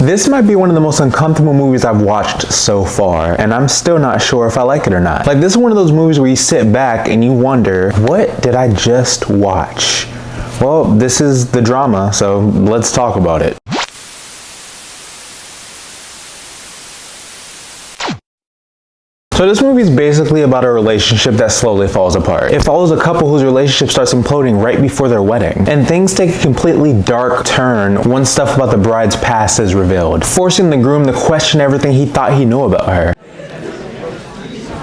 This might be one of the most uncomfortable movies I've watched so far, and I'm still not sure if I like it or not. Like, this is one of those movies where you sit back and you wonder, what did I just watch? Well, this is the drama, so let's talk about it. So this movie is basically about a relationship that slowly falls apart. It follows a couple whose relationship starts imploding right before their wedding. And things take a completely dark turn when stuff about the bride's past is revealed, forcing the groom to question everything he thought he knew about her.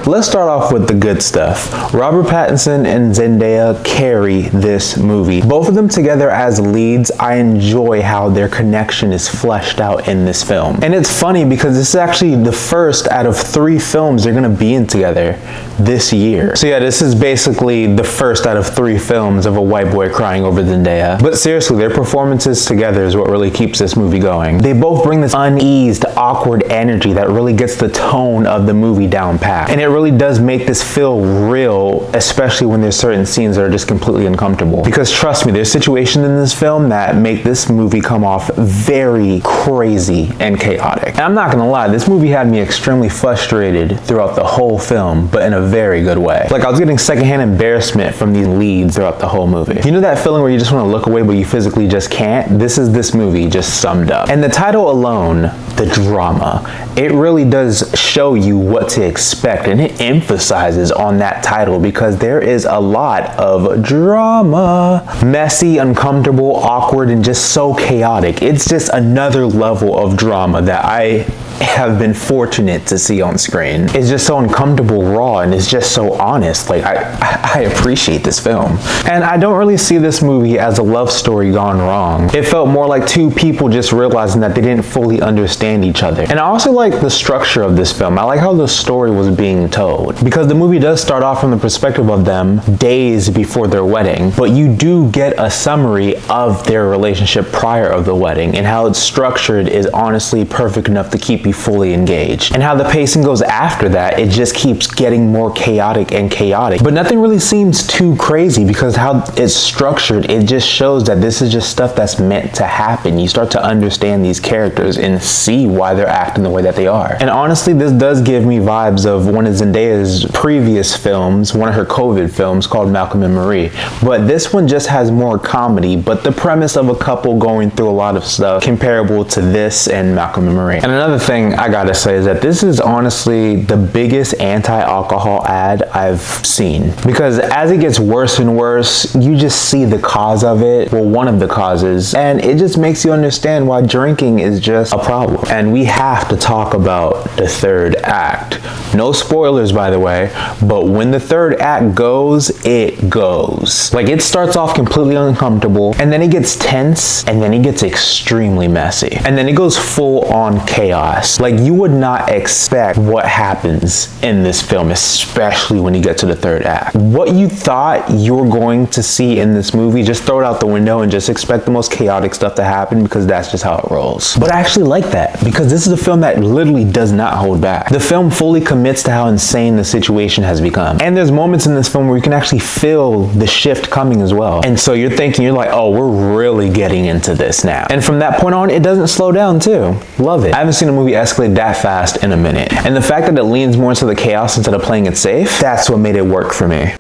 Let's start off with the good stuff. Robert Pattinson and Zendaya carry this movie. Both of them together as leads. I enjoy how their connection is fleshed out in this film. And it's funny because this is actually the first out of 3 films they're gonna be in together this year. So yeah, this is basically the first out of 3 films of a white boy crying over Zendaya. But seriously, their performances together is what really keeps this movie going. They both bring this uneased, awkward energy that really gets the tone of the movie down pat. And it really does make this feel real, especially when there's certain scenes that are just completely uncomfortable. Because trust me, there's situations in this film that make this movie come off very crazy and chaotic. And I'm not gonna lie, this movie had me extremely frustrated throughout the whole film, but in a very good way. Like, I was getting secondhand embarrassment from these leads throughout the whole movie. You know that feeling where you just want to look away but you physically just can't? This is this movie just summed up. And the title alone, the drama, it really does show you what to expect, and it emphasizes on that title because there is a lot of drama. Messy, uncomfortable, awkward, and just so chaotic. It's just another level of drama that I have been fortunate to see on screen. It's just so uncomfortable, raw, and it's just so honest. Like, I appreciate this film. And I don't really see this movie as a love story gone wrong. It felt more like 2 people just realizing that they didn't fully understand each other. And I also like the structure of this film. I like how the story was being told, because the movie does start off from the perspective of them days before their wedding, but you do get a summary of their relationship prior of the wedding, and how it's structured is honestly perfect enough to keep you fully engaged. And how the pacing goes after that, it just keeps getting more chaotic and chaotic. But nothing really seems too crazy because how it's structured, it just shows that this is just stuff that's meant to happen. You start to understand these characters and see why they're acting the way that they are. And honestly, this does give me vibes of one of Zendaya's previous films, one of her COVID films called Malcolm and Marie. But this one just has more comedy, but the premise of a couple going through a lot of stuff comparable to this and Malcolm and Marie. And another thing I gotta say is that this is honestly the biggest anti-alcohol ad I've seen, because as it gets worse and worse, you just see the cause of it, well, one of the causes, and it just makes you understand why drinking is just a problem. And we have to talk about the 3rd act. No spoilers, by the way, but when the 3rd act goes, it goes. Like, it starts off completely uncomfortable, and then it gets tense, and then it gets extremely messy, and then it goes full on chaos. Like, you would not expect what happens in this film, especially when you get to the 3rd act. What you thought you were going to see in this movie, just throw it out the window and just expect the most chaotic stuff to happen, because that's just how it rolls. But I actually like that, because this is a film that literally does not hold back. The film fully commits to how insane the situation has become. And there's moments in this film where you can actually feel the shift coming as well. And so you're like, oh, we're really getting into this now. And from that point on, it doesn't slow down too. Love it. I haven't seen a movie escalate that fast in a minute. And the fact that it leans more into the chaos instead of playing it safe, that's what made it work for me.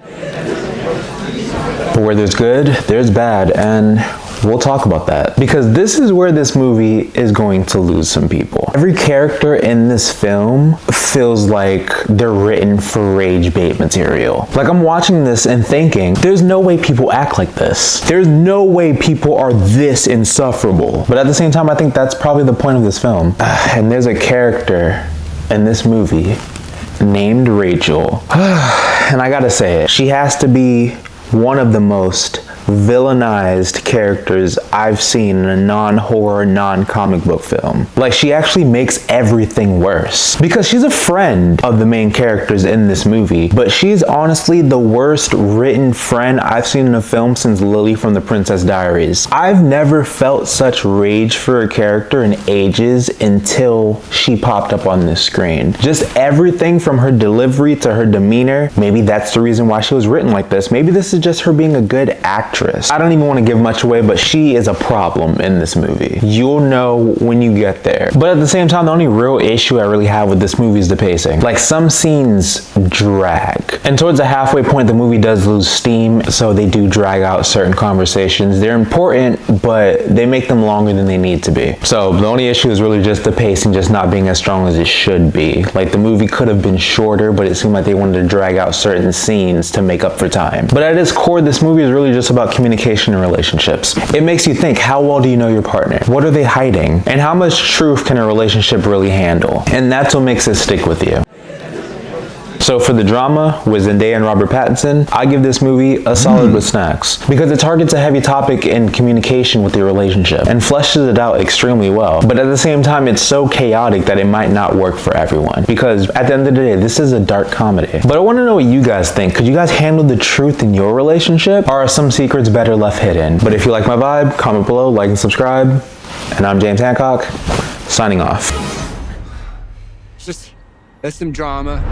But where there's good, there's bad, and we'll talk about that, because this is where this movie is going to lose some people. Every character in this film feels like they're written for rage bait material. Like, I'm watching this and thinking, there's no way people act like this. There's no way people are this insufferable. But at the same time, I think that's probably the point of this film. And there's a character in this movie named Rachel. And I gotta say it, she has to be one of the most villainized characters I've seen in a non-horror, non-comic book film. Like, she actually makes everything worse, because she's a friend of the main characters in this movie, but she's honestly the worst written friend I've seen in a film since Lily from The Princess Diaries. I've never felt such rage for a character in ages until she popped up on this screen. Just everything from her delivery to her demeanor. Maybe that's the reason why she was written like this. Maybe this is just her being a good actress actress. I don't even want to give much away, but she is a problem in this movie. You'll know when you get there. But at the same time, the only real issue I really have with this movie is the pacing. Like, some scenes drag. And towards the halfway point, the movie does lose steam, so they do drag out certain conversations. They're important, but they make them longer than they need to be. So the only issue is really just the pacing just not being as strong as it should be. Like, the movie could have been shorter, but it seemed like they wanted to drag out certain scenes to make up for time. But at its core, this movie is really just about communication and relationships. It makes you think, how well do you know your partner? What are they hiding? And how much truth can a relationship really handle? And that's what makes it stick with you. So for the drama with Zendaya and Robert Pattinson, I give this movie a solid with snacks, because it targets a heavy topic in communication with your relationship and fleshes it out extremely well. But at the same time, it's so chaotic that it might not work for everyone, because at the end of the day, this is a dark comedy. But I want to know what you guys think. Could you guys handle the truth in your relationship, or are some secrets better left hidden? But if you like my vibe, comment below, like and subscribe. And I'm James Hancock, signing off. Just, that's some drama.